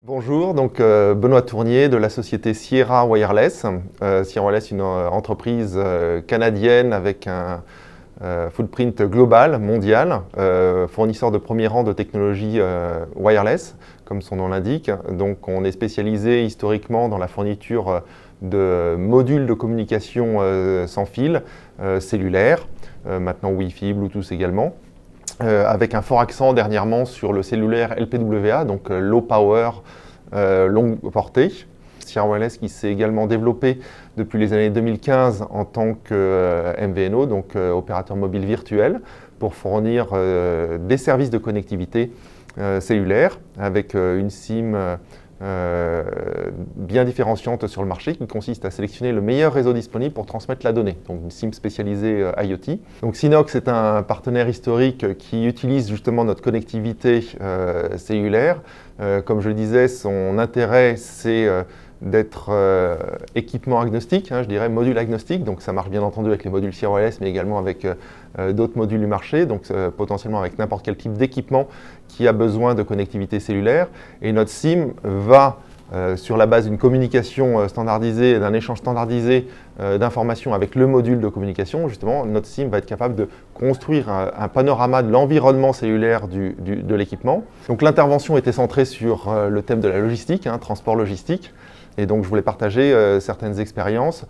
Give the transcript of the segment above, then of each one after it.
Bonjour, donc Benoît Tournier de la société Sierra Wireless. Sierra Wireless, une entreprise canadienne avec un footprint global, mondial, fournisseur de premier rang de technologies wireless, comme son nom l'indique. Donc on est spécialisé historiquement dans la fourniture de modules de communication sans fil, cellulaire, maintenant Wi-Fi, Bluetooth également. Avec un fort accent dernièrement sur le cellulaire LPWA, donc Low Power, longue portée. Sierra Wireless qui s'est également développé depuis les années 2015 en tant que MVNO, donc opérateur mobile virtuel, pour fournir des services de connectivité cellulaire avec une SIM bien différenciante sur le marché qui consiste à sélectionner le meilleur réseau disponible pour transmettre la donnée, donc une SIM spécialisée IoT. Donc Synox est un partenaire historique qui utilise justement notre connectivité cellulaire. Comme je le disais, son intérêt c'est d'être équipement agnostique, je dirais module agnostique, donc ça marche bien entendu avec les modules Sierra Wireless, mais également avec d'autres modules du marché, donc potentiellement avec n'importe quel type d'équipement qui a besoin de connectivité cellulaire. Et notre SIM va, sur la base d'une communication standardisée, d'un échange standardisé d'informations avec le module de communication, justement, notre SIM va être capable de construire un panorama de l'environnement cellulaire de l'équipement. Donc l'intervention était centrée sur le thème de la logistique, transport logistique. Et donc je voulais partager certaines expériences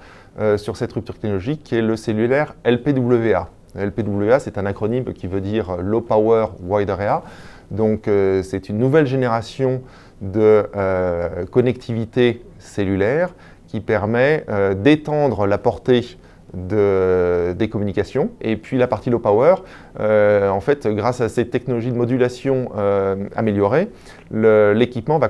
sur cette rupture technologique qui est le cellulaire LPWA. LPWA, c'est un acronyme qui veut dire Low Power Wide Area. Donc c'est une nouvelle génération de connectivité cellulaire qui permet d'étendre la portée des communications. Et puis la partie low power, en fait, grâce à ces technologies de modulation améliorées, l'équipement va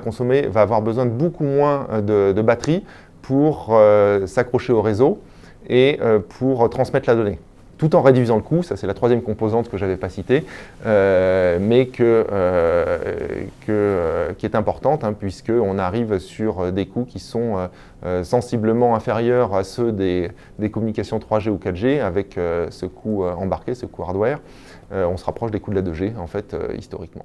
avoir besoin de beaucoup moins de batterie pour s'accrocher au réseau et pour transmettre la donnée. Tout en réduisant le coût, ça c'est la troisième composante que je n'avais pas citée, mais qui est importante, puisqu'on arrive sur des coûts qui sont sensiblement inférieurs à ceux des communications 3G ou 4G, avec ce coût embarqué, ce coût hardware. On se rapproche des coûts de la 2G, en fait, historiquement.